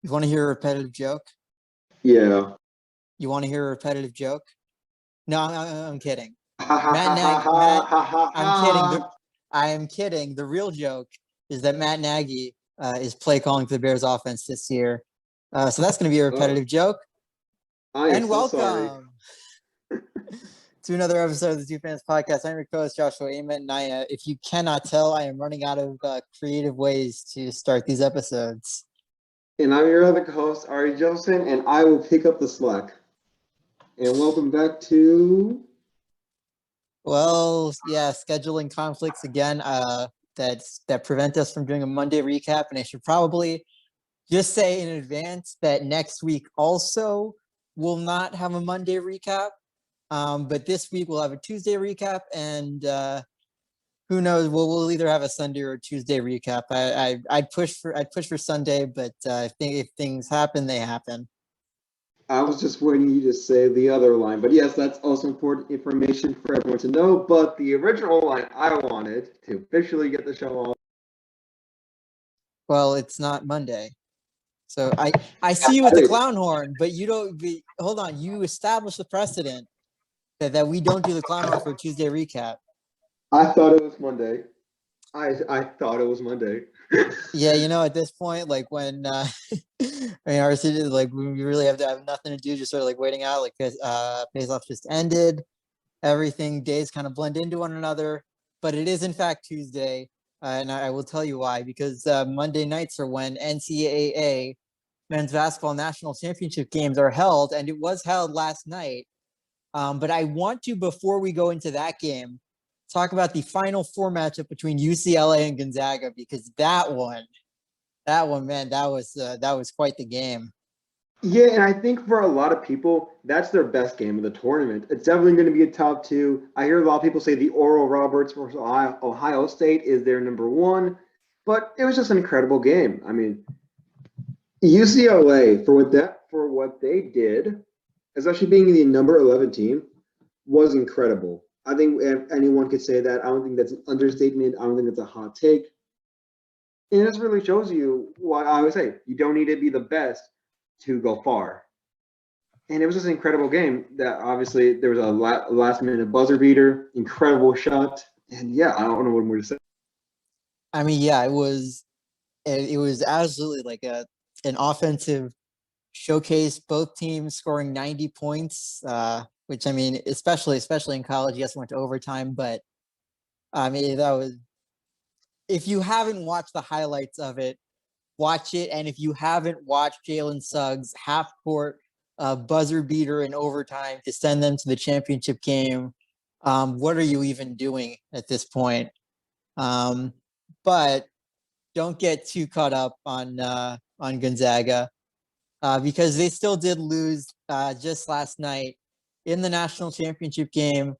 You want to hear a repetitive joke? Yeah. You want to hear a repetitive joke? No, I'm kidding. Ha ha Matt ha ha Nagy, ha Matt, ha ha I'm kidding. ha. I am kidding. The real joke is that Matt Nagy is play calling for the Bears offense this year. So that's going to be a repetitive joke. I am And so sorry. welcome to another episode of the Two Fans Podcast. I'm your co-host, Joshua Ament, and if you cannot tell, I am running out of creative ways to start these episodes. And I'm your other co-host, Ari Jesselson, and I will pick up the slack. And welcome back to... Well, yeah, scheduling conflicts again that prevent us from doing a Monday recap. And I should probably just say in advance that next week also will not have a Monday recap. But this week we'll have a Tuesday recap, and who knows? We'll either have a Sunday or a Tuesday recap. I'd push for Sunday, but I think if things happen, they happen. I was just waiting you to say the other line. But yes, that's also important information for everyone to know. But the original line I wanted to officially get the show off. Well, it's not Monday. So I see you with the clown horn, but you don't hold on. You established the precedent that we don't do the clown horn for a Tuesday recap. I thought it was Monday. I thought it was Monday. Yeah, at this point, like when our city, like we really have to have nothing to do, just sort of like waiting out, like face-off just ended. Everything, days kind of blend into one another, but it is in fact Tuesday, and I will tell you why, because Monday nights are when NCAA men's basketball national championship games are held, and it was held last night. But I want to, before we go into that game, talk about the Final Four matchup between UCLA and Gonzaga, because that one, man, that was quite the game. Yeah, and I think for a lot of people, that's their best game of the tournament. It's definitely going to be a top two. I hear a lot of people say the Oral Roberts versus Ohio State is their number one, but it was just an incredible game. I mean, UCLA for what they did, especially being the number 11 team, was incredible. I think if anyone could say that. I don't think that's an understatement. I don't think that's a hot take. And this really shows you what I always say: you don't need to be the best to go far. And it was just an incredible game that obviously there was a last minute buzzer beater, incredible shot. And yeah, I don't know what more to say. I mean, yeah, it was absolutely like an offensive showcase, both teams scoring 90 points, which, I mean, especially in college, yes, went to overtime, but I mean, that was, if you haven't watched the highlights of it, watch it. And if you haven't watched Jalen Suggs half-court buzzer beater in overtime to send them to the championship game, what are you even doing at this point? But don't get too caught up on Gonzaga, because they still did lose just last night in the national championship game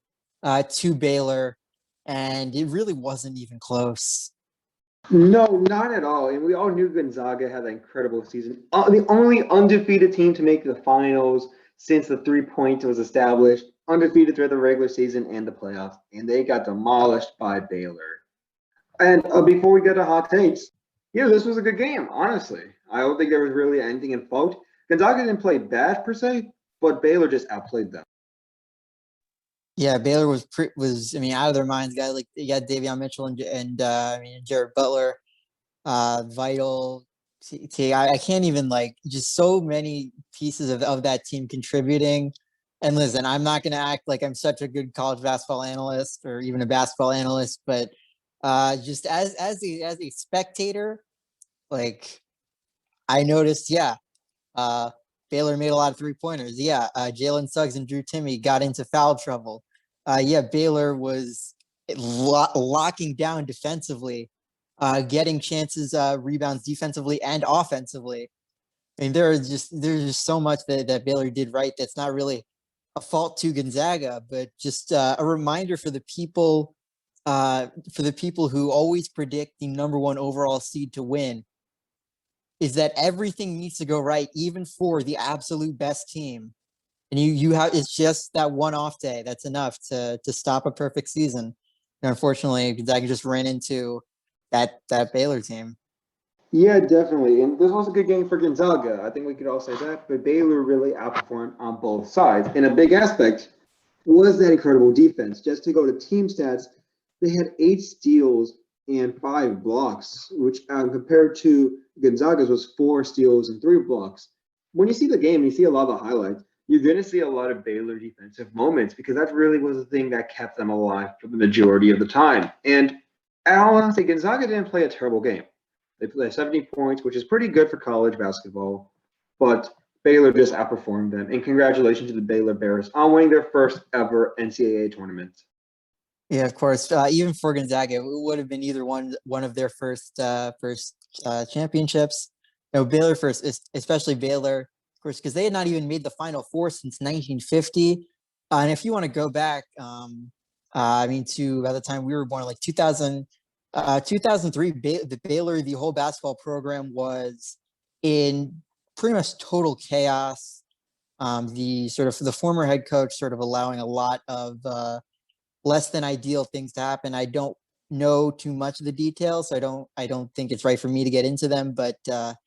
to Baylor, and it really wasn't even close. No, not at all. And we all knew Gonzaga had an incredible season. The only undefeated team to make the finals since the 3-point was established, undefeated throughout the regular season and the playoffs, and they got demolished by Baylor. And before we get to hot takes, yeah, this was a good game, honestly. I don't think there was really anything in fault. Gonzaga didn't play bad per se, but Baylor just outplayed them. Yeah, Baylor was I mean, out of their minds. Guys like you got Davion Mitchell and I mean Jared Butler, Vital. I can't even, like, just so many pieces of that team contributing. And listen, I'm not going to act like I'm such a good college basketball analyst or even a basketball analyst, but just as a spectator, like, I noticed, yeah, Baylor made a lot of 3-pointers. Yeah, Jalen Suggs and Drew Timme got into foul trouble. Yeah, Baylor was locking down defensively, getting chances, rebounds defensively and offensively. I mean, there's just so much that Baylor did right that's not really a fault to Gonzaga, but just a reminder for the people who always predict the number one overall seed to win, is that everything needs to go right, even for the absolute best team. And you have, it's just that one off day that's enough to stop a perfect season. And unfortunately, Gonzaga just ran into that Baylor team. Yeah, definitely. And this was a good game for Gonzaga. I think we could all say that. But Baylor really outperformed on both sides. And a big aspect was that incredible defense. Just to go to team stats, they had 8 steals and 5 blocks, which compared to Gonzaga's was 4 steals and 3 blocks. When you see the game, you see a lot of the highlights. You're going to see a lot of Baylor defensive moments because that really was the thing that kept them alive for the majority of the time. And I honestly, Gonzaga didn't play a terrible game. They played 70 points, which is pretty good for college basketball, but Baylor just outperformed them. And congratulations to the Baylor Bears on winning their first ever NCAA tournament. Yeah, of course. Even for Gonzaga, it would have been either one of their first championships. Baylor first, especially Baylor, of course, because they had not even made the Final Four since 1950. And if you want to go back, I mean, to by the time we were born, like 2003, the Baylor, the whole basketball program was in pretty much total chaos. The sort of the former head coach sort of allowing a lot of less than ideal things to happen. I don't know too much of the details, so I don't think it's right for me to get into them. But to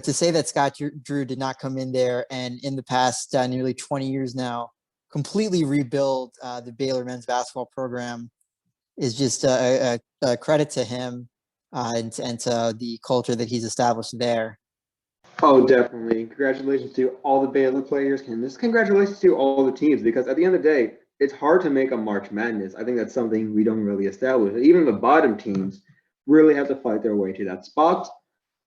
say that Scott Drew did not come in there and in the past nearly 20 years now completely rebuild the Baylor men's basketball program is just a credit to him and to the culture that he's established there. Oh, definitely. Congratulations to all the Baylor players. And this congratulations to all the teams because at the end of the day, it's hard to make a March Madness. I think that's something we don't really establish. Even the bottom teams really have to fight their way to that spot.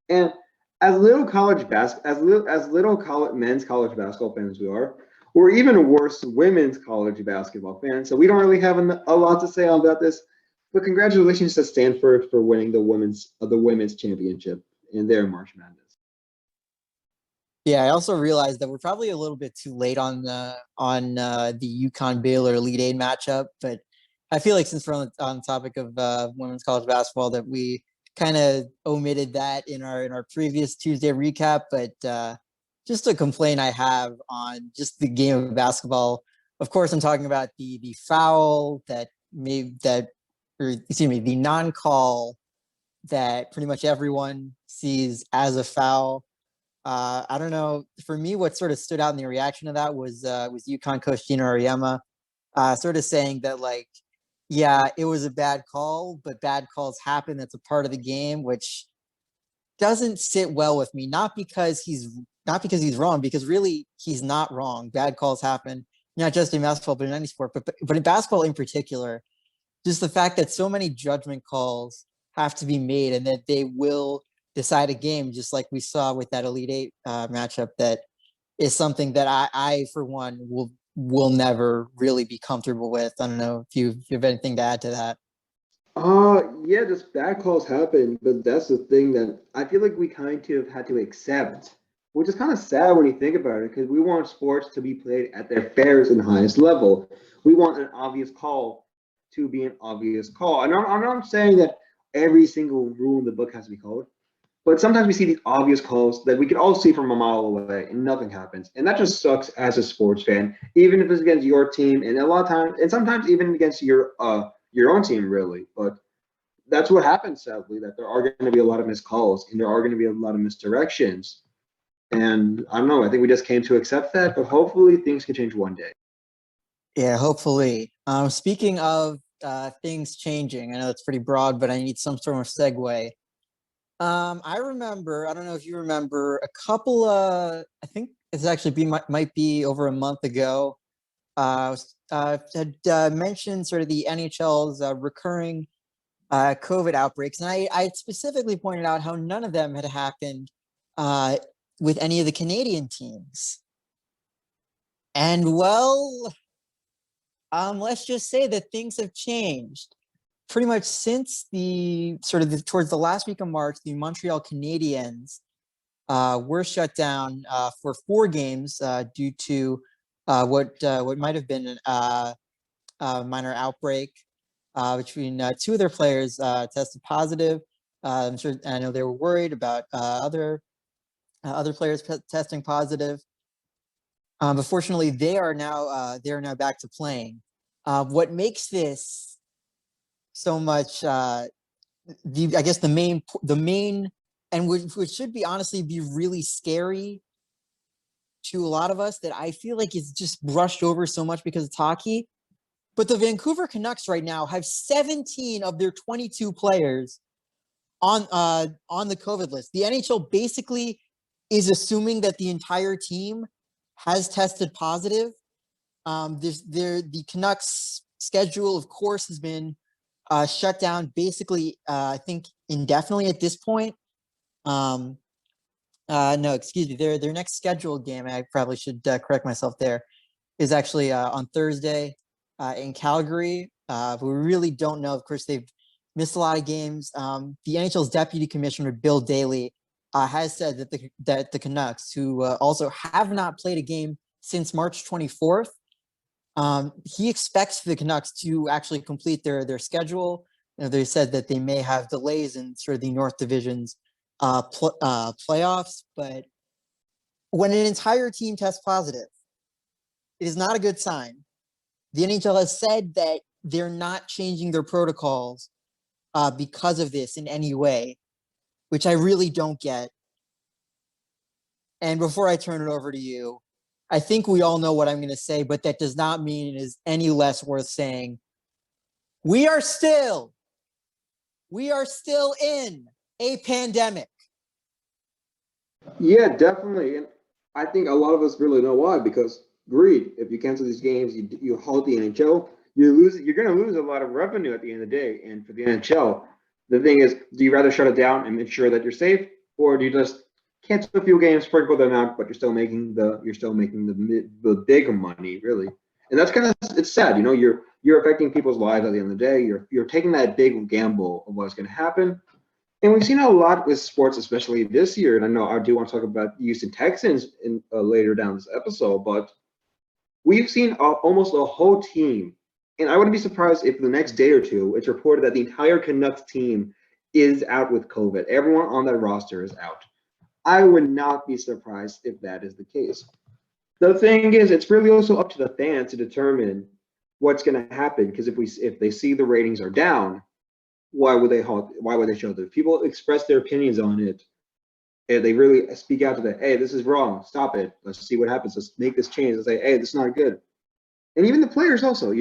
And as little college as little college men's college basketball fans we are, we're even worse women's college basketball fans. So we don't really have a lot to say about this. But congratulations to Stanford for winning the women's championship in their March Madness. Yeah, I also realized that we're probably a little bit too late on the UConn Baylor Elite Eight matchup, but I feel like since we're on the topic of women's college basketball, that we kind of omitted that in our previous Tuesday recap. But just a complaint I have on just the game of basketball. Of course, I'm talking about the foul that made that, or excuse me, the non-call that pretty much everyone sees as a foul. I don't know. For me, what sort of stood out in the reaction to that was UConn coach Gino Auriemma, sort of saying that, like, yeah, it was a bad call, but bad calls happen. That's a part of the game, which doesn't sit well with me. Not because he's wrong, because really he's not wrong. Bad calls happen, not just in basketball, but in any sport. But in basketball in particular, just the fact that so many judgment calls have to be made and that they will decide a game, just like we saw with that Elite Eight matchup, that is something that I for one, will never really be comfortable with. I don't know if you have anything to add to that. Yeah, just bad calls happen, but that's the thing that I feel like we kind of had to accept, which is kind of sad when you think about it, because we want sports to be played at their fairest and highest level. We want an obvious call to be an obvious call. And I'm not saying that every single rule in the book has to be called, but sometimes we see these obvious calls that we can all see from a mile away and nothing happens. And that just sucks as a sports fan, even if it's against your team and a lot of times and sometimes even against your own team really. But that's what happens sadly, that there are going to be a lot of missed calls and there are going to be a lot of misdirections. And I don't know, I think we just came to accept that, but hopefully things can change one day. Yeah, hopefully. Speaking of things changing, I know it's pretty broad, but I need some sort of segue. I remember, I don't know if you remember, a couple I think it's actually might be over a month ago. Had mentioned sort of the NHL's recurring COVID outbreaks, and I specifically pointed out how none of them had happened uh, with any of the Canadian teams. And well, let's just say that things have changed pretty much since towards the last week of March. The Montreal Canadiens were shut down for 4 games due to what might have been a minor outbreak between 2 of their players tested positive. I know they were worried about other players testing positive. But fortunately, they are now back to playing. What makes this so much I guess the main, and which should be honestly be really scary to a lot of us, that I feel like it's just brushed over so much because it's hockey. But the Vancouver Canucks right now have 17 of their 22 players on the COVID list. The NHL basically is assuming that the entire team has tested positive. The Canucks schedule, of course, has been shut down basically, I think, indefinitely at this point. No, excuse me. Their next scheduled game, I probably should correct myself there, is actually on Thursday in Calgary. But we really don't know. Of course, they've missed a lot of games. The NHL's deputy commissioner, Bill Daly, has said that the Canucks, who also have not played a game since March 24th, he expects the Canucks to actually complete their schedule. They said that they may have delays in sort of the North Division's playoffs, but when an entire team tests positive, it is not a good sign. The NHL has said that they're not changing their protocols because of this in any way, which I really don't get. And before I turn it over to you, I think we all know what I'm going to say, but that does not mean it is any less worth saying. We are still in a pandemic. Yeah, definitely. And I think a lot of us really know why, because greed. If you cancel these games, you halt the NHL, you're going to lose a lot of revenue at the end of the day. And for the NHL, the thing is, do you rather shut it down and ensure that you're safe, or do you just cancel a few games, sprinkle them out, but you're still making the big money, really? And that's kind of, it's sad, you're affecting people's lives at the end of the day. You're taking that big gamble of what's going to happen. And we've seen a lot with sports, especially this year. And I know I do want to talk about the Houston Texans in later down this episode, but we've seen almost a whole team. And I wouldn't be surprised if the next day or two, it's reported that the entire Canucks team is out with COVID. Everyone on that roster is out. I would not be surprised if that is the case. The thing is, it's really also up to the fans to determine what's going to happen. Because if they see the ratings are down, why would they show that? If people express their opinions on it, and they really speak out to that, hey, this is wrong, stop it, let's see what happens, let's make this change, let's say, hey, this is not good. And even the players also,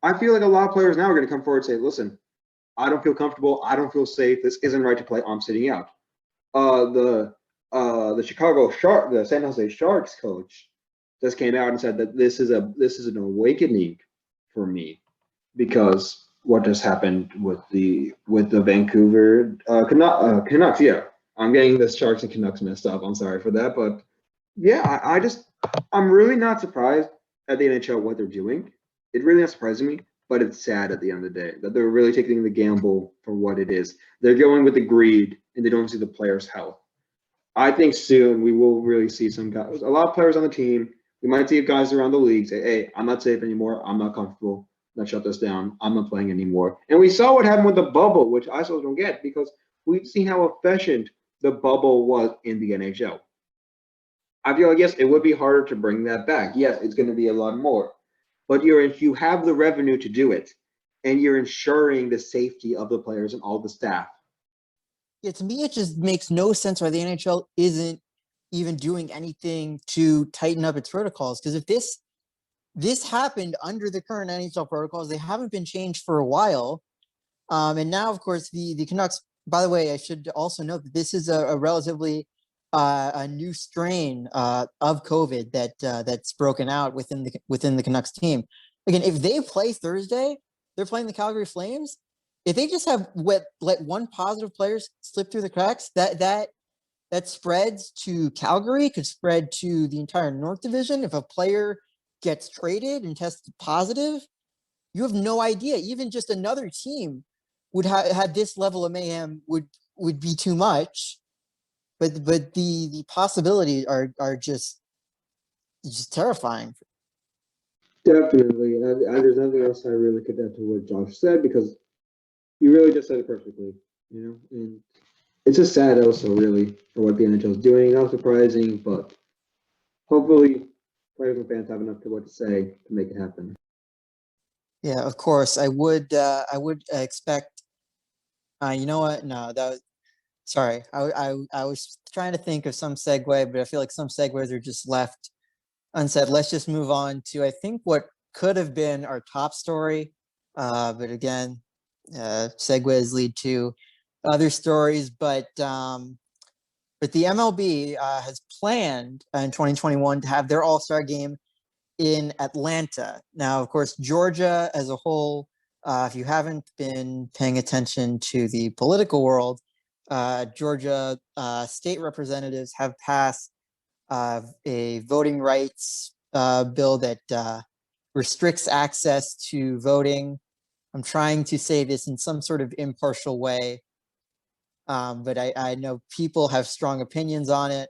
I feel like a lot of players now are going to come forward and say, listen, I don't feel comfortable, I don't feel safe, this isn't right to play, I'm sitting out. The San Jose Sharks coach just came out and said that this is an awakening for me, because what just happened with the Vancouver Canucks. Yeah, I'm getting the Sharks and Canucks messed up. I'm sorry for that, but yeah, I'm really not surprised at the NHL what they're doing. It really not surprising me, but it's sad at the end of the day that they're really taking the gamble for what it is. They're going with the greed, and they don't see the players' health. I think soon we will really see some guys, a lot of players on the team. We might see guys around the league say, hey, I'm not safe anymore, I'm not comfortable, let's shut this down, I'm not playing anymore. And we saw what happened with the bubble, which I still don't get, because we've seen how efficient the bubble was in the NHL. I feel like, yes, it would be harder to bring that back. Yes, it's going to be a lot more. But you have the revenue to do it, and you're ensuring the safety of the players and all the staff. Yeah, to me, it just makes no sense why the NHL isn't even doing anything to tighten up its protocols. Because if this happened under the current NHL protocols, they haven't been changed for a while. And now, of course, the Canucks, by the way, I should also note that this is a relatively a new strain of COVID that's broken out within the Canucks team. Again, if they play Thursday, they're playing the Calgary Flames. If they just have let one positive player slip through the cracks, that spreads to Calgary, could spread to the entire North Division. If a player gets traded and tested positive, you have no idea. Even just another team would have this level of mayhem would be too much. But the possibilities are just terrifying. Definitely. And there's nothing else I really could add to what Josh said, because you really just said it perfectly, and it's just sad also, really, for what the NHL is doing. Not surprising, but hopefully players and fans have enough to what to say to make it happen. Yeah, of course. I would expect You know what? No, that was sorry. I was trying to think of some segue, but I feel like some segues are just left unsaid. Let's just move on to I think what could have been our top story. But again, segues lead to other stories. But the MLB has planned in 2021 to have their All-Star game in Atlanta. Now, of course, Georgia as a whole, if you haven't been paying attention to the political world, Georgia state representatives have passed a voting rights bill that restricts access to voting. I'm trying to say this in some sort of impartial way, but I know people have strong opinions on it.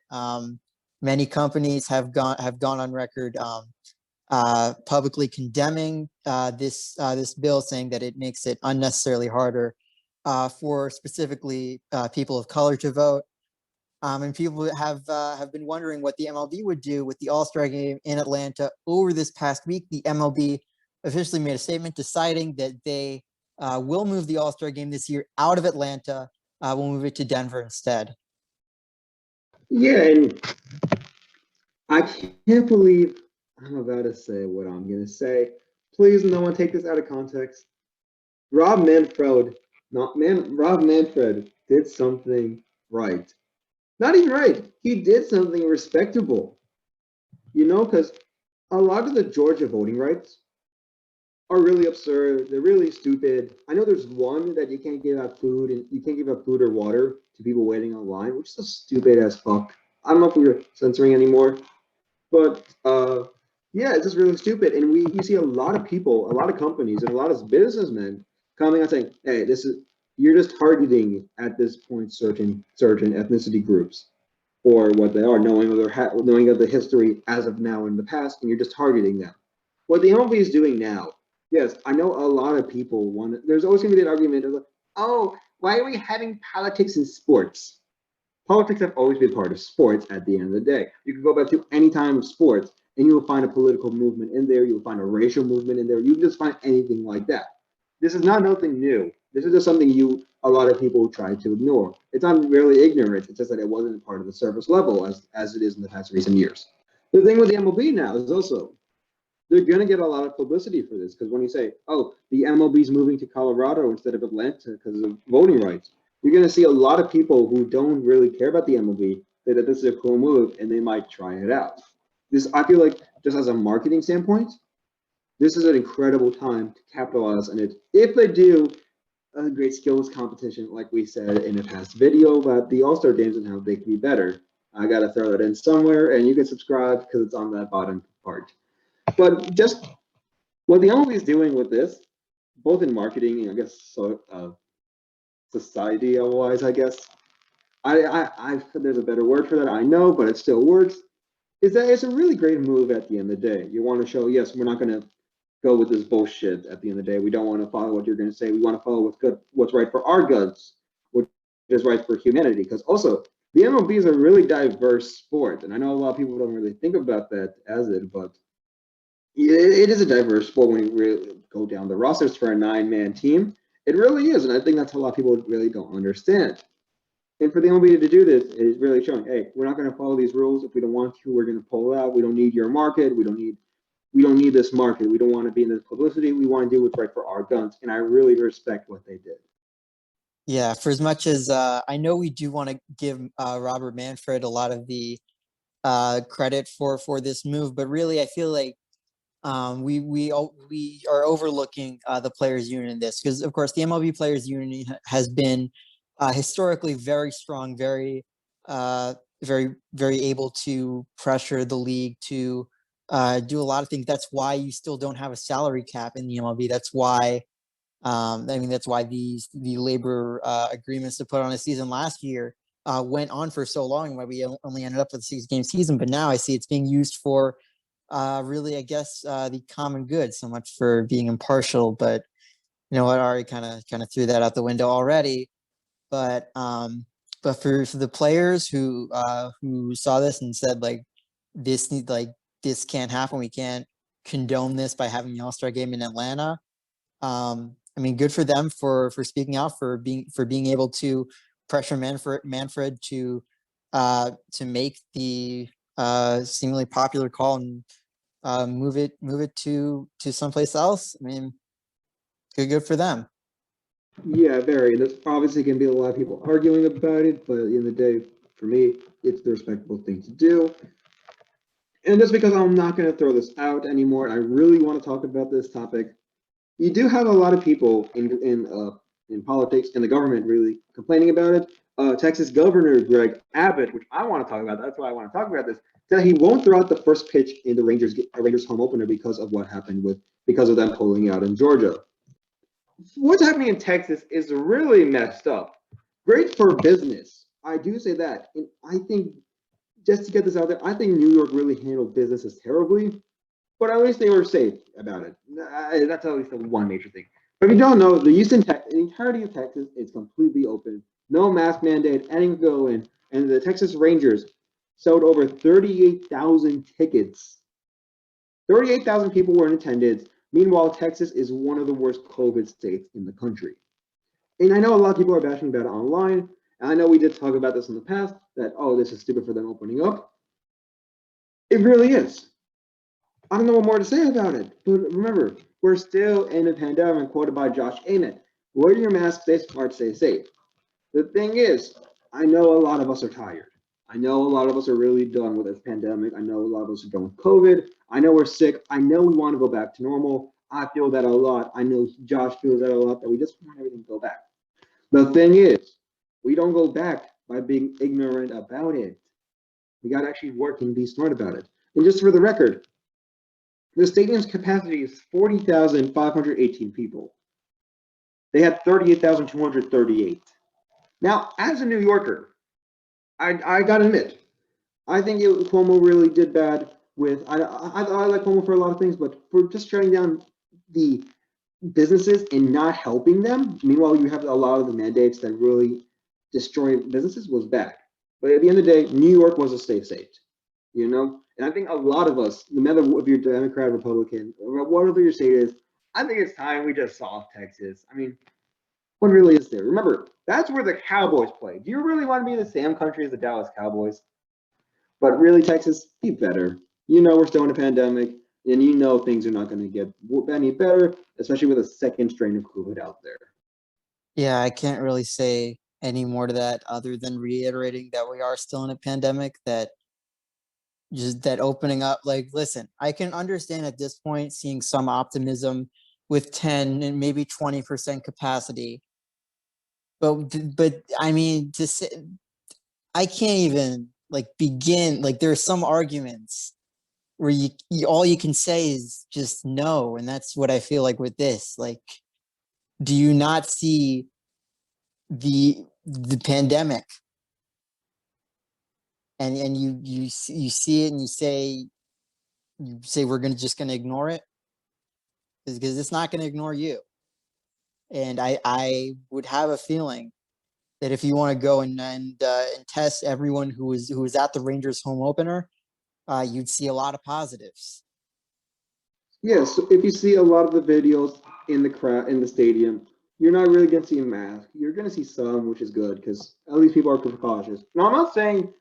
Many companies have gone on record publicly condemning this bill, saying that it makes it unnecessarily harder for specifically people of color to vote. And people have been wondering what the MLB would do with the All-Star game in Atlanta over this past week. The MLB officially made a statement deciding that they will move the All-Star game this year out of Atlanta. We'll move it to Denver instead. Yeah, and I can't believe I'm about to say what I'm going to say. Please, no one take this out of context. Rob Manfred did something right. Not even right. He did something respectable. Because a lot of the Georgia voting rights are really absurd. They're really stupid. I know there's one that you can't give out food and you can't give out food or water to people waiting online, which is so stupid as fuck. I don't know if we're censoring anymore, but yeah, it's just really stupid. And you see a lot of people, a lot of companies, and a lot of businessmen coming out saying, "Hey, you're just targeting at this point certain ethnicity groups or what they are, knowing of the history as of now in the past, and you're just targeting them." What the MLB is doing now, yes, I know a lot of people want. There's always going to be an argument of, like, "Oh, why are we having politics in sports?" Politics have always been part of sports at the end of the day. You can go back to any time of sports and you will find a political movement in there. You will find a racial movement in there. You can just find anything like that. This is not nothing new. This is just something a lot of people try to ignore. It's not really ignorance. It's just that it wasn't part of the surface level as it is in the past recent years. The thing with the MLB now is also they're going to get a lot of publicity for this because when you say, "Oh, the MLB is moving to Colorado instead of Atlanta because of voting rights," you're going to see a lot of people who don't really care about the MLB say that this is a cool move and they might try it out. I feel like, just as a marketing standpoint, this is an incredible time to capitalize on it. If they do a great skills competition, like we said in a past video about the All-Star games and how they can be better, I got to throw that in somewhere, and you can subscribe because it's on that bottom part. But just what the MLB is doing with this, both in marketing and I guess society-wise, I guess, there's a better word for that, I know, but it still works, is that it's a really great move at the end of the day. You want to show, yes, we're not going to go with this bullshit at the end of the day. We don't want to follow what you're going to say. We want to follow what's right for our guns, what is right for humanity. Because also, the MLB is a really diverse sport. And I know a lot of people don't really think about that as it, but it is a diverse sport when you really go down the rosters for a 9-man team. It really is. And I think that's a lot of people really don't understand. And for the MLB to do this is really showing, hey, we're not going to follow these rules. If we don't want to, we're going to pull out. We don't need your market. We don't need this market. We don't want to be in this publicity. We want to do what's right for our guns. And I really respect what they did. Yeah, for as much as I know we do want to give Robert Manfred a lot of the credit for this move, but really I feel like we are overlooking the players union in this because of course the MLB players union has been historically very strong, very very able to pressure the league to do a lot of things. That's why you still don't have a salary cap in the MLB. That's why that's why the labor agreements to put on a season last year went on for so long, why we only ended up with a 6-game season. But now I see it's being used for really, I guess, the common good. So much for being impartial, but you know what, Ari kind of threw that out the window already. But for the players who saw this and said this can't happen, we can't condone this by having the All-Star game in Atlanta. I mean, good for them for speaking out, for being able to pressure Manfred to make the seemingly popular call and move it to someplace else. I mean, good for them. Yeah, very. There's obviously going to be a lot of people arguing about it, but at the end of the day, for me, it's the respectable thing to do. And just because I'm not going to throw this out anymore, I really want to talk about this topic. You do have a lot of people in politics and the government really complaining about it. Texas Governor Greg Abbott, which I want to talk about, that's why I want to talk about this, said he won't throw out the first pitch in the Rangers home opener because of what happened because of them pulling out in Georgia. What's happening in Texas is really messed up. Great for business. I do say that. And I think, just to get this out there, I think New York really handled businesses terribly, but at least they were safe about it. That's at least the one major thing. But if you don't know, the entirety of Texas is completely open. No mask mandate, anyone can go in. And the Texas Rangers sold over 38,000 tickets. 38,000 people were in attendance. Meanwhile, Texas is one of the worst COVID states in the country. And I know a lot of people are bashing about it online. And I know we did talk about this in the past, that, oh, this is stupid for them opening up. It really is. I don't know what more to say about it. But remember, we're still in a pandemic, quoted by Josh Ament. Wear your mask, stay smart, stay safe. The thing is, I know a lot of us are tired. I know a lot of us are really done with this pandemic. I know a lot of us are done with COVID. I know we're sick. I know we want to go back to normal. I feel that a lot. I know Josh feels that a lot, that we just want everything to go back. The thing is, we don't go back by being ignorant about it. We got to actually work and be smart about it. And just for the record, the stadium's capacity is 40,518 people. They had 38,238. Now, as a New Yorker, I gotta admit, I think Cuomo really did bad with. I like Cuomo for a lot of things, but for just shutting down the businesses and not helping them. Meanwhile, you have a lot of the mandates that really destroy businesses was bad. But at the end of the day, New York was a safe state, you know. And I think a lot of us, no matter if you're Democrat, Republican, or whatever your state is, I think it's time we just solve Texas. I mean, what really is there? Remember, that's where the Cowboys play. Do you really want to be in the same country as the Dallas Cowboys? But really, Texas, be better. You know we're still in a pandemic, and you know things are not going to get any better, especially with a second strain of COVID out there. Yeah, I can't really say any more to that other than reiterating that we are still in a pandemic, that just that opening up, like, listen, I can understand at this point seeing some optimism with 10 and maybe 20% capacity. But I mean, to say, I can't even like begin, like there's some arguments where you all you can say is just no, and that's what I feel like with this. Like, do you not see the pandemic, and you see it and you say we're gonna ignore it because it's not gonna ignore you. And I would have a feeling that if you want to go and test everyone who was at the Rangers home opener, you'd see a lot of positives. Yes, so if you see a lot of the videos in the crowd in the stadium, you're not really going to see a mask. You're going to see some, which is good because at least people are cautious. Now, I'm not saying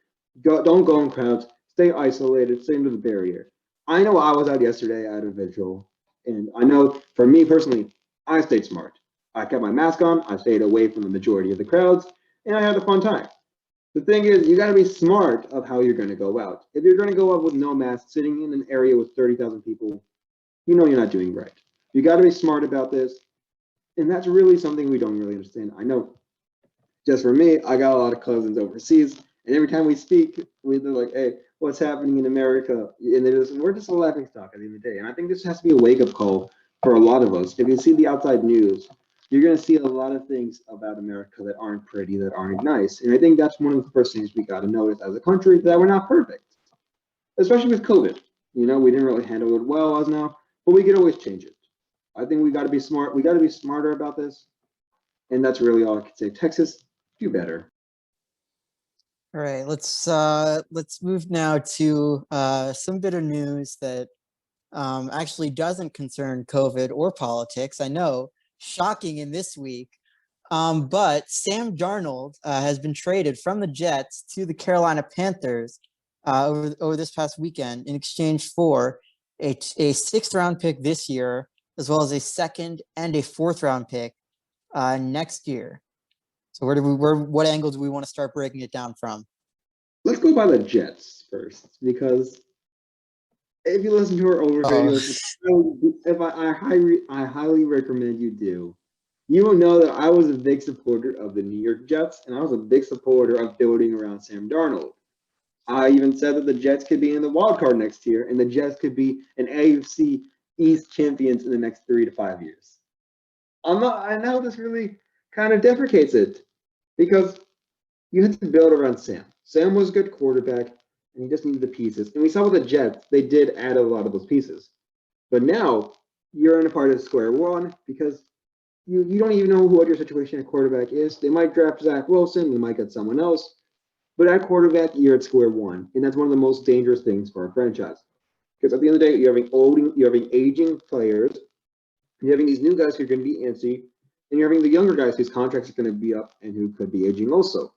don't go in crowds, stay isolated, stay under the barrier. I know I was out yesterday at a vigil, and I know for me personally, I stayed smart. I kept my mask on, I stayed away from the majority of the crowds, and I had a fun time. The thing is, you got to be smart of how you're going to go out. If you're going to go out with no mask, sitting in an area with 30,000 people, you know you're not doing right. You got to be smart about this. And that's really something we don't really understand. I know just for me, I got a lot of cousins overseas. And every time we speak, they're like, hey, what's happening in America? And we're just a laughing stock at the end of the day. And I think this has to be a wake up call for a lot of us. If you see the outside news, you're going to see a lot of things about America that aren't pretty, that aren't nice. And I think that's one of the first things we got to notice as a country, that we're not perfect, especially with COVID. You know, we didn't really handle it well as now, but we can always change it. I think we got to be smart. We got to be smarter about this. And that's really all I can say. Texas, do better. All right, let's move now to some bit of news that actually doesn't concern COVID or politics. I know shocking in this week. But Sam Darnold has been traded from the Jets to the Carolina Panthers over this past weekend in exchange for a sixth-round pick this year, as well as a second and a fourth-round pick next year. So what angle do we want to start breaking it down from? Let's go by the Jets first, because if you listen to our over videos, if I highly recommend you do. You will know that I was a big supporter of the New York Jets, and I was a big supporter of building around Sam Darnold. I even said that the Jets could be in the wild card next year, and the Jets could be an AFC East champions in the next 3 to 5 years. I know this really kind of deprecates it, because you had to build around Sam. Sam was a good quarterback, and he just needed the pieces. And we saw with the Jets, they did add a lot of those pieces. But now you're in a part of square one, because you don't even know what your situation at quarterback is. They might draft Zach Wilson. They might get someone else. But at quarterback, you're at square one. And that's one of the most dangerous things for a franchise. Because at the end of the day, you're having aging players. You're having these new guys who are going to be antsy. And you're having the younger guys whose contracts are going to be up and who could be aging also.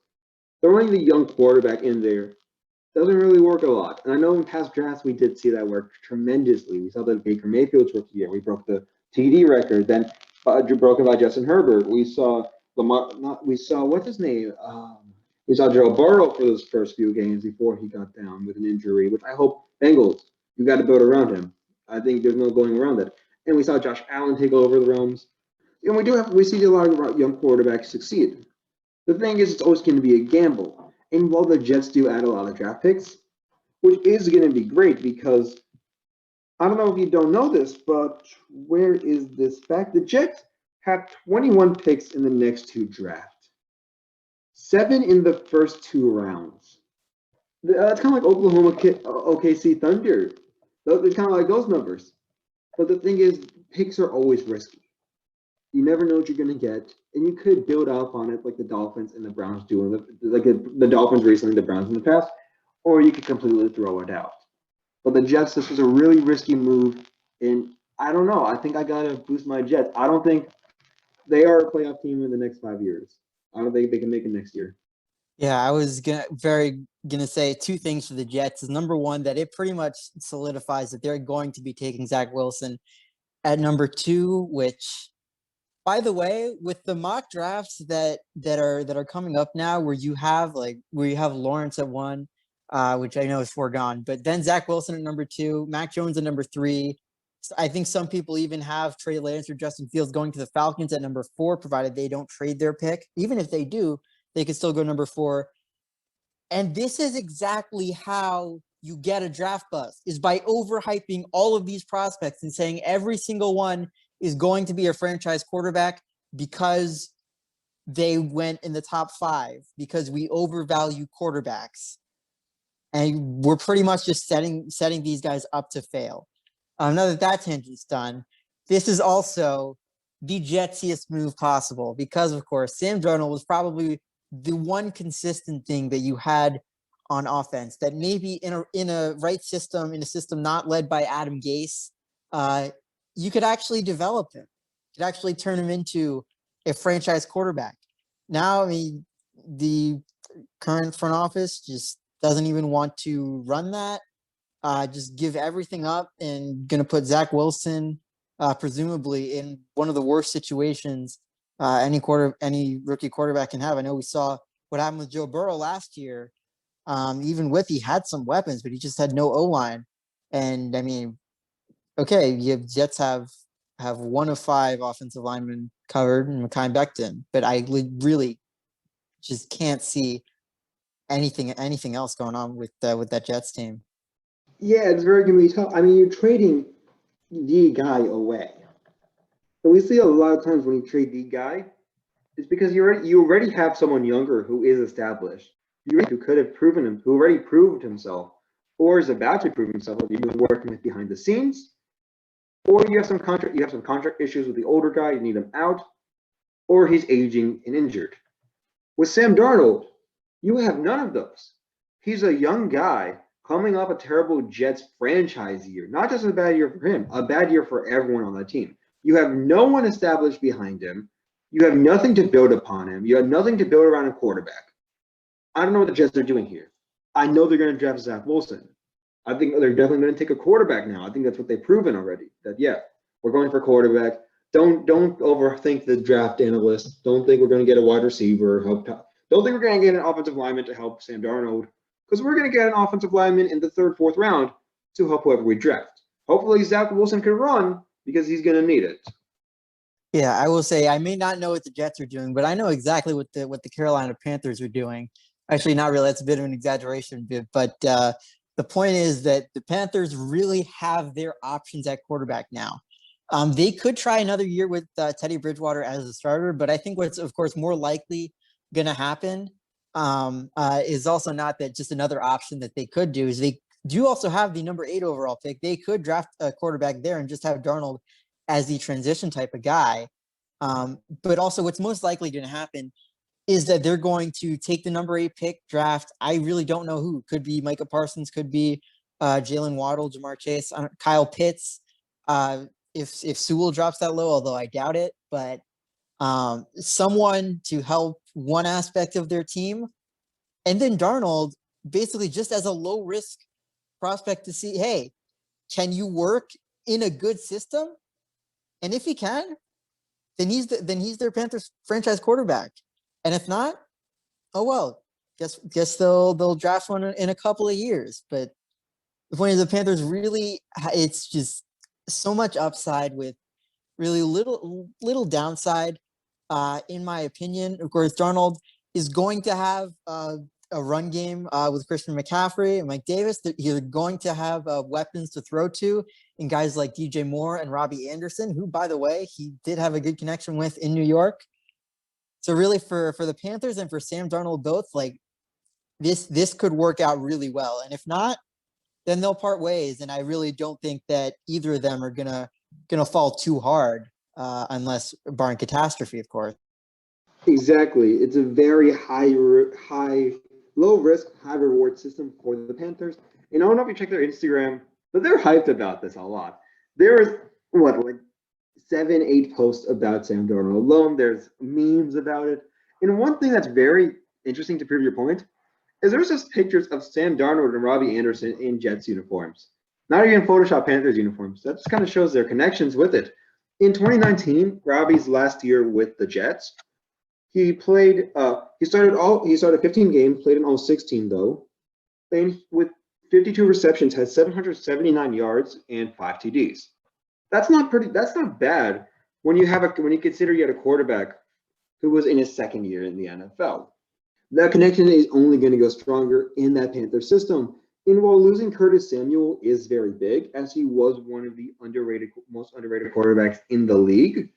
Throwing the young quarterback in there doesn't really work a lot. And I know in past drafts, we did see that work tremendously. We saw that Baker Mayfield's rookie year. We broke the TD record. Then broken by Justin Herbert. We saw what's his name? We saw Joe Burrow for those first few games before he got down with an injury, which I hope Bengals, you got to build around him. I think there's no going around it. And we saw Josh Allen take over the realms. And we see a lot of young quarterbacks succeed. The thing is, it's always going to be a gamble. And while the Jets do add a lot of draft picks, which is going to be great because I don't know if you don't know this, but where is this fact? The Jets have 21 picks in the next 2 drafts, 7 in the first 2 rounds. That's kind of like Oklahoma OKC Thunder. It's kind of like those numbers. But the thing is, picks are always risky. You never know what you're going to get, and you could build up on it like the Dolphins and the Browns do, like the Dolphins recently, the Browns in the past, or you could completely throw it out. But the Jets, this was a really risky move, and I don't know. I think I got to boost my Jets. I don't think they are a playoff team in the next 5 years. I don't think they can make it next year. Yeah, I was gonna say 2 things for the Jets. Is number one, that it pretty much solidifies that they're going to be taking Zach Wilson at number 2, which, by the way, with the mock drafts that are coming up now, where you have Lawrence at 1, which I know is foregone, but then Zach Wilson at number 2, Mac Jones at number 3. So I think some people even have Trey Lance or Justin Fields going to the Falcons at number 4, provided they don't trade their pick. Even if they do, they could still go number 4. And this is exactly how you get a draft bust, is by overhyping all of these prospects and saying every single one is going to be a franchise quarterback because they went in the top 5, because we overvalue quarterbacks. And we're pretty much just setting these guys up to fail. Now that tangent's done, this is also the Jetsiest move possible because, of course, Sam Darnold was probably the one consistent thing that you had on offense that maybe in a right system, in a system not led by Adam Gase, you could actually develop him. You could actually turn him into a franchise quarterback. Now, I mean, the current front office just doesn't even want to run that. Just give everything up and going to put Zach Wilson, presumably, in one of the worst situations any rookie quarterback can have. I know we saw what happened with Joe Burrow last year. Even with, he had some weapons, but he just had no O-line. And I mean, okay, Jets have 1 of 5 offensive linemen covered in Mekhi Becton, but I really just can't see anything else going on with that Jets team. Yeah, it's very going to be tough. I mean, you're trading the guy away. And we see a lot of times when you trade the guy, it's because you already have someone younger who is established, who could have proven him, who already proved himself, or is about to prove himself, that you've been working with behind the scenes, or you have some contract issues with the older guy, you need him out, or he's aging and injured. With Sam Darnold, you have none of those. He's a young guy coming off a terrible Jets franchise year. Not just a bad year for him, a bad year for everyone on that team. You have no one established behind him. You have nothing to build upon him. You have nothing to build around a quarterback. I don't know what the Jets are doing here. I know they're going to draft Zach Wilson. I think they're definitely going to take a quarterback now. I think that's what they've proven already. That we're going for quarterback. Don't overthink the draft analysts. Don't think we're going to get a wide receiver. Don't think we're going to get an offensive lineman to help Sam Darnold, because we're going to get an offensive lineman in the third, fourth round to help whoever we draft. Hopefully Zach Wilson can run because he's going to need it. Yeah, I will say I may not know what the Jets are doing, but I know exactly what the Carolina Panthers are doing. Actually, not really. That's a bit of an exaggeration, but the point is that the Panthers really have their options at quarterback now. They could try another year with Teddy Bridgewater as a starter, but I think what's, of course, more likely going to happen is also not that just another option that they could do is they do also have the number 8 overall pick. They could draft a quarterback there and just have Darnold as the transition type of guy. But also what's most likely going to happen is that they're going to take the number 8 pick, draft. I really don't know who. Could be Micah Parsons, could be Jalen Waddle, Jamar Chase, Kyle Pitts. If Sewell drops that low, although I doubt it, but someone to help one aspect of their team. And then Darnold basically just as a low risk prospect to see, hey, can you work in a good system? And if he can, then he's their Panthers franchise quarterback. And if not, oh well, guess they'll draft one in a couple of years. But the point is, the Panthers really, it's just so much upside with really little downside, in my opinion. Of course, Darnold is going to have a run game with Christian McCaffrey and Mike Davis. He's going to have weapons to throw to in guys like DJ Moore and Robbie Anderson, who, by the way, he did have a good connection with in New York. So really for the Panthers and for Sam Darnold both, like this could work out really well. And if not, then they'll part ways. And I really don't think that either of them are gonna fall too hard, unless barring catastrophe, of course. Exactly. It's a very low risk, high reward system for the Panthers. And I don't know if you check their Instagram, but they're hyped about this a lot. There's like 7, 8 posts about Sam Darnold alone. There's memes about it. And one thing that's very interesting to prove your point is there's just pictures of Sam Darnold and Robbie Anderson in Jets uniforms. Not even Photoshop Panthers uniforms. That just kind of shows their connections with it. In 2019, Robbie's last year with the Jets, he played. He started 15 games, played in all 16 though, and with 52 receptions, had 779 yards and 5 TDs. That's not bad when you consider you had a quarterback who was in his second year in the NFL. That connection is only going to go stronger in that Panther system. And while losing Curtis Samuel is very big, as he was one of the most underrated quarterbacks in the league,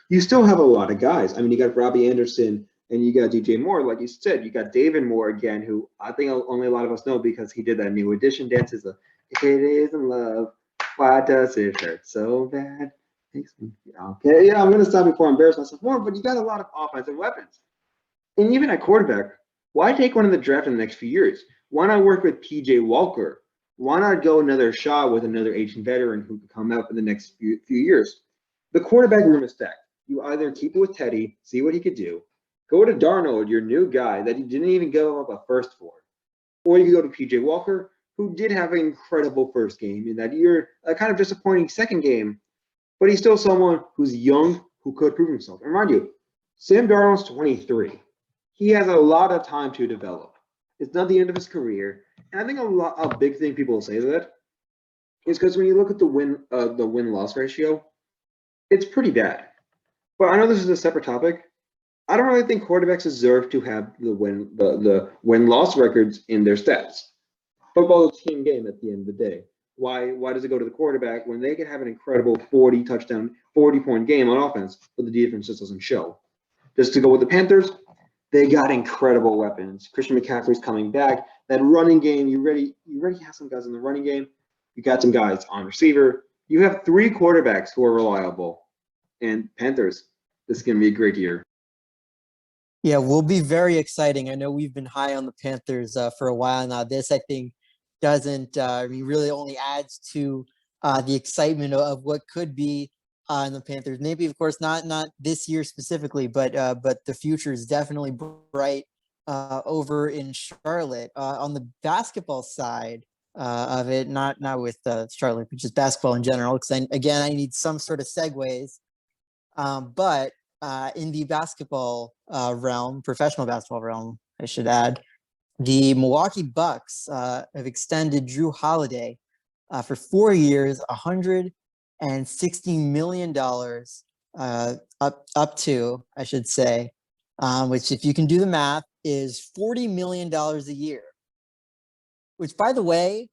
you still have a lot of guys. I mean, you got Robbie Anderson and you got DJ Moore, like you said. You got David Moore again, who I think only a lot of us know because he did that New Edition dance. If it isn't love, why does it hurt so bad? Okay, I'm going to stop before I embarrass myself more, but you got a lot of offensive weapons. And even at quarterback, why take one in the draft in the next few years? Why not work with PJ Walker? Why not go another shot with another Asian veteran who could come up in the next few years? The quarterback room is stacked. You either keep it with Teddy, see what he could do, go to Darnold, your new guy that you didn't even give up a first for, or you could go to PJ Walker, who did have an incredible first game in that year, a kind of disappointing second game, but he's still someone who's young who could prove himself. And mind you, Sam Darnold's 23. He has a lot of time to develop. It's not the end of his career. And I think a big thing people will say to that is because when you look at the win-loss ratio, it's pretty bad. But I know this is a separate topic. I don't really think quarterbacks deserve to have the win-loss records in their stats. Football is a team game at the end of the day. Why does it go to the quarterback when they can have an incredible 40-point game on offense, but the defense just doesn't show? Just to go with the Panthers, they got incredible weapons. Christian McCaffrey's coming back. That running game, you already have some guys in the running game. You got some guys on receiver. You have 3 quarterbacks who are reliable. And Panthers, this is going to be a great year. Yeah, will be very exciting. I know we've been high on the Panthers for a while now. This, I think, doesn't really only adds to the excitement of what could be in the Panthers. Maybe, of course, not this year specifically, but the future is definitely bright over in Charlotte. On the basketball side of it, not with Charlotte, but just basketball in general. Because I need some sort of segues. But in the basketball realm, professional basketball realm, I should add, the Milwaukee Bucks have extended Jrue Holiday for 4 years, $160 million up to, I should say, which, if you can do the math, is $40 million a year. Which, by the way,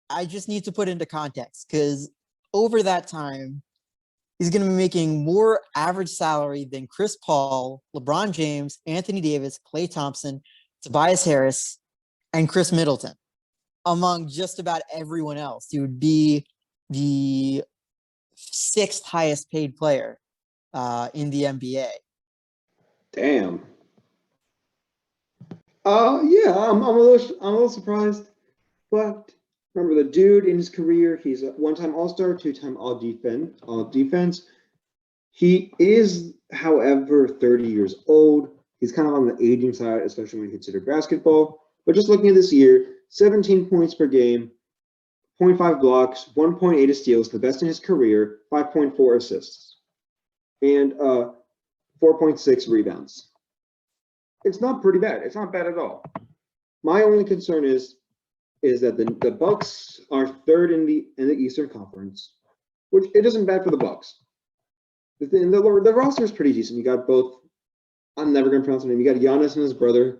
I just need to put into context, because over that time, he's going to be making more average salary than Chris Paul, LeBron James, Anthony Davis, Klay Thompson, Tobias Harris, and Chris Middleton, among just about everyone else. He would be the 6th highest paid player in the NBA. Damn. Yeah, I'm a little surprised, but remember, the dude in his career, he's a one-time All-Star, 2-time All-Defense. He is, however, 30 years old. He's kind of on the aging side, especially when you consider basketball. But just looking at this year, 17 points per game, 0.5 blocks, 1.8 steals, the best in his career, 5.4 assists, and 4.6 rebounds. It's not pretty bad. It's not bad at all. My only concern is that the Bucks are 3rd in the Eastern Conference, which it isn't bad for the Bucks. The roster is pretty decent. You got both. I'm never gonna pronounce the name. You got Giannis and his brother.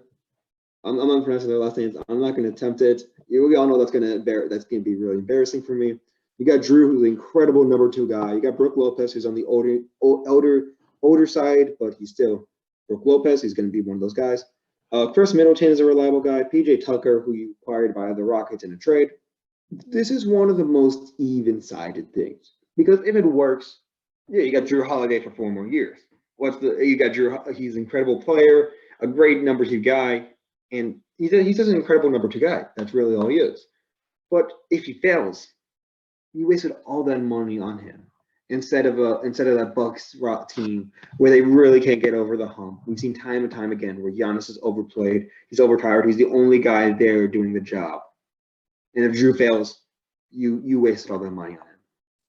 I'm not pronouncing their last names. I'm not gonna attempt it. We all know that's gonna be really embarrassing for me. You got Jrue, who's an incredible number 2 guy. You got Brook Lopez, who's on the older side, but he's still Brook Lopez. He's gonna be one of those guys. Chris Middleton is a reliable guy. PJ Tucker, who you acquired by the Rockets in a trade. This is one of the most even-sided things, because if it works, yeah, you got Jrue Holiday for 4 more years. You got Jrue? He's an incredible player, a great number 2 guy, and he's just an incredible number 2 guy. That's really all he is. But if he fails, you wasted all that money on him instead of that Bucks team where they really can't get over the hump. We've seen time and time again where Giannis is overplayed, he's overtired, he's the only guy there doing the job. And if Jrue fails, you wasted all that money on him.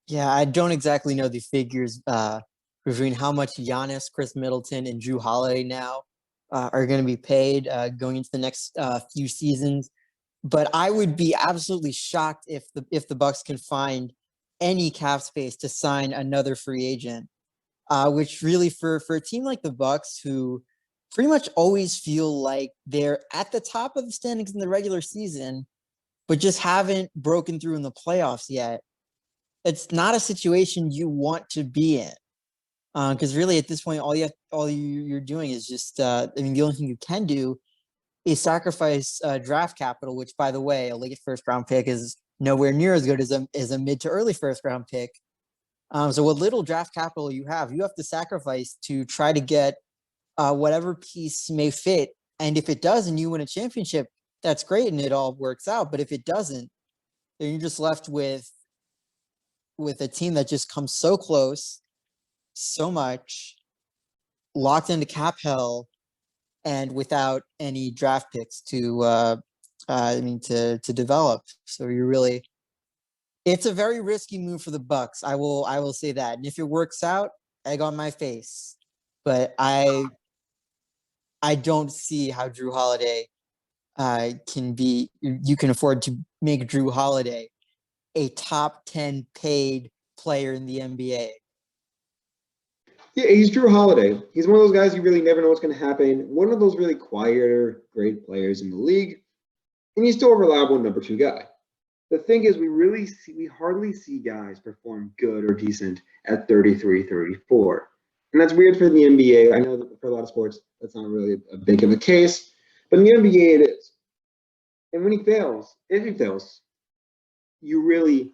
Yeah, I don't exactly know the figures between how much Giannis, Chris Middleton, and Jrue Holiday now are going to be paid going into the next few seasons. But I would be absolutely shocked if the Bucks can find any cap space to sign another free agent. Which really, for a team like the Bucks, who pretty much always feel like they're at the top of the standings in the regular season, but just haven't broken through in the playoffs yet, it's not a situation you want to be in. Because really, at this point, all you're doing is just, the only thing you can do is sacrifice draft capital, which, by the way, a late first-round pick is nowhere near as good as a mid to early first-round pick. So what little draft capital you have to sacrifice to try to get whatever piece may fit. And if it does and you win a championship, that's great and it all works out. But if it doesn't, then you're just left with a team that just comes so close, so much, locked into cap hell, and without any draft picks to develop. So it's a very risky move for the Bucks. I will say that. And if it works out, egg on my face. But I don't see how Jrue Holiday you can afford to make Jrue Holiday a top 10 paid player in the NBA. Yeah, he's Jrue Holiday. He's one of those guys you really never know what's going to happen. One of those really quieter, great players in the league. And he's still a reliable number 2 guy. The thing is, we hardly see guys perform good or decent at 33, 34. And that's weird for the NBA. I know that for a lot of sports, that's not really a big of a case. But in the NBA, it is. And when he fails, if he fails, you really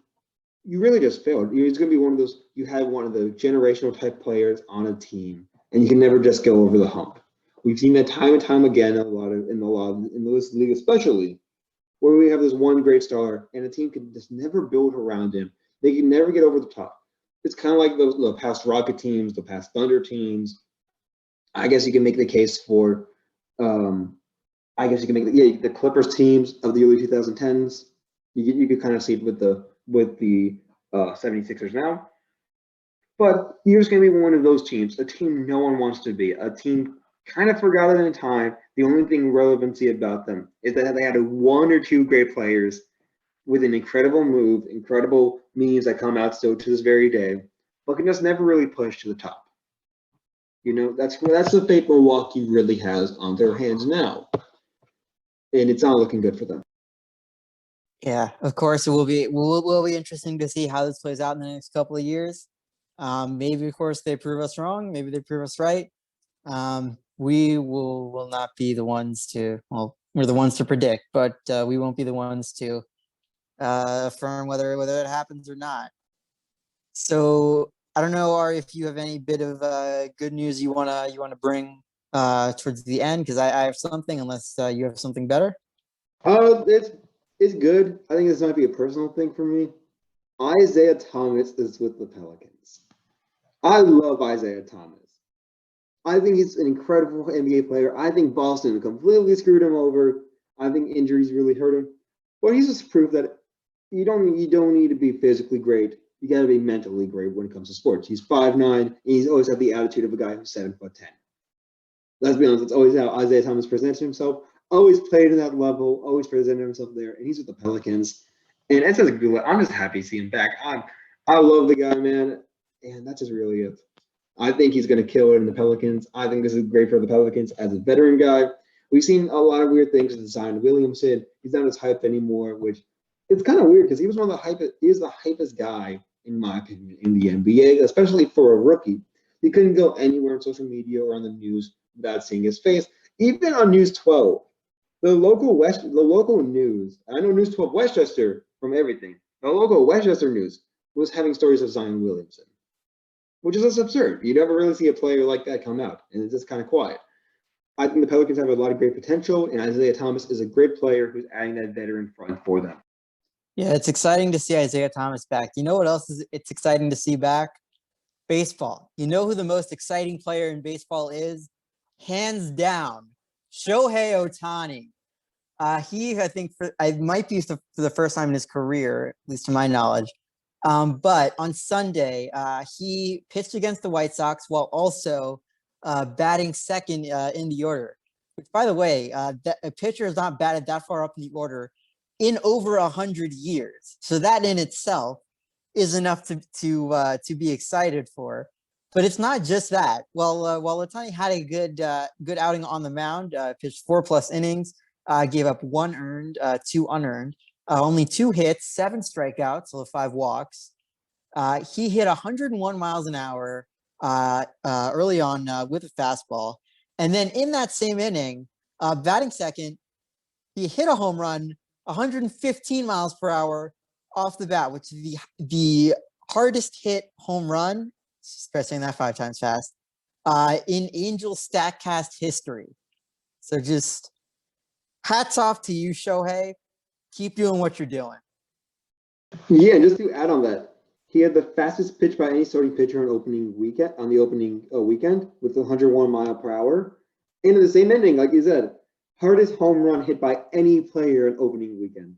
just failed. It's going to be one of those, you have one of the generational type players on a team, and you can never just go over the hump. We've seen that time and time again in this league, especially, where we have this one great star and a team can just never build around him. They can never get over the top. it's kind of like the past Rocket teams, the past Thunder teams. I guess you can make the case for, I guess you can make the Clippers teams of the early 2010s. You could kind of see it with the 76ers now. But you're just going to be one of those teams, a team no one wants to be, a team kind of forgotten in time. The only thing relevancy about them is that they had one or two great players with an incredible move, incredible memes that come out still to this very day, but can just never really push to the top. That's the fate Milwaukee really has on their hands now, and it's not looking good for them. Yeah, of course, it will be interesting to see how this plays out in the next couple of years. Maybe, of course, they prove us wrong. Maybe they prove us right. We will not be the ones to. Well, we're the ones to predict, but we won't be the ones to affirm whether it happens or not. So I don't know, Ari, if you have any bit of good news you wanna bring towards the end, because I have something, unless you have something better. It's good. I think this might be a personal thing for me. Isaiah Thomas is with the Pelicans. I love Isaiah Thomas. I think he's an incredible NBA player. I think Boston completely screwed him over. I think injuries really hurt him. But he's just proof that you don't need to be physically great. You got to be mentally great when it comes to sports. He's 5'9", and he's always had the attitude of a guy who's 7'10". Let's be honest, that's always how Isaiah Thomas presents himself. Always played at that level, always presented himself there, and he's with the Pelicans. And it's just good. I'm just happy to see him back. I love the guy, man, and that's just really it. I think he's going to kill it in the Pelicans. I think this is great for the Pelicans as a veteran guy. We've seen a lot of weird things with Zion Williamson. He's not as hyped anymore, which it's kind of weird because he was the hypest guy, in my opinion, in the NBA, especially for a rookie. He couldn't go anywhere on social media or on the news without seeing his face. Even on News 12, the local news, I know News 12 Westchester from everything. The local Westchester news was having stories of Zion Williamson, which is just absurd. You never really see a player like that come out, and it's just kind of quiet. I think the Pelicans have a lot of great potential, and Isaiah Thomas is a great player who's adding that veteran front for them. Yeah, it's exciting to see Isaiah Thomas back. You know what else it's exciting to see back? Baseball. You know who the most exciting player in baseball is? Hands down, Shohei Ohtani. I think, might be for the first time in his career, at least to my knowledge. But on Sunday, he pitched against the White Sox while also batting second in the order. Which, by the way, a pitcher is not batted that far up in the order in over 100 years. So that in itself is enough to be excited for. But it's not just that. While Ohtani had a good outing on the mound, pitched 4+ innings, gave up 1 earned, 2 unearned, only 2 hits, 7 strikeouts, so 5 walks. He hit 101 miles an hour early on with a fastball. And then in that same inning, batting second, he hit a home run, 115 miles per hour off the bat, which is the hardest hit home run, try saying that 5 times fast, in Angel StatCast history. So just hats off to you, Shohei. Keep doing what you're doing. Yeah, just to add on that, he had the fastest pitch by any starting pitcher on the opening weekend with 101 mile per hour. And in the same inning, like you said, hardest home run hit by any player in opening weekend.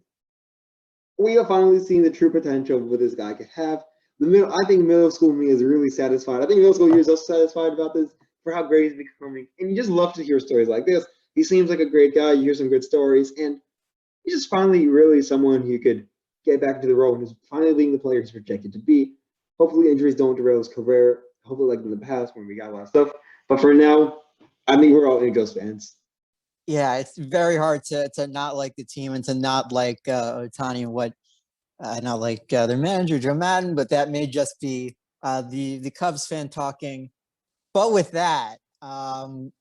We have finally seen the true potential of what this guy could have. I think middle school me is really satisfied. I think middle school years are satisfied about this for how great he's becoming. And you just love to hear stories like this. He seems like a great guy. You hear some good stories. And he's just finally really someone who could get back into the role and is finally being the player he's projected to be. Hopefully injuries don't derail his career. Hopefully like in the past when we got a lot of stuff. But for now, I think we're all Eagles fans. Yeah, it's very hard to not like the team and to not like Ohtani and what not like their manager Joe Madden, but that may just be the Cubs fan talking. But with that,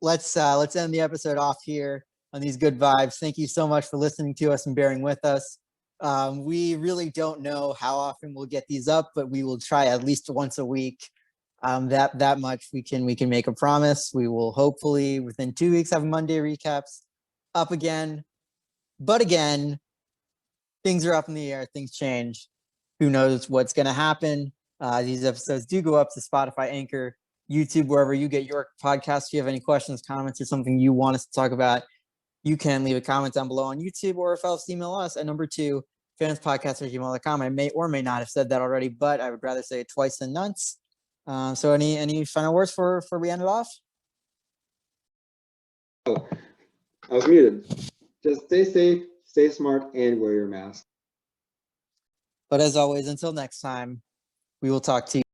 let's end the episode off here on these good vibes. Thank you so much for listening to us and bearing with us. We really don't know how often we'll get these up, but we will try at least once a week. That much we can make a promise. We will hopefully within 2 weeks have Monday recaps up again. But again, things are up in the air. Things change. Who knows what's going to happen? These episodes do go up to Spotify, Anchor, YouTube, wherever you get your podcasts. If you have any questions, comments, or something you want us to talk about, you can leave a comment down below on YouTube, or if else, email us at number 2 fanspodcast@gmail.com. I may or may not have said that already, but I would rather say it twice than once. So any final words for we end it off? Oh, I was muted. Just stay safe, stay smart, and wear your mask. But as always, until next time, we will talk to you.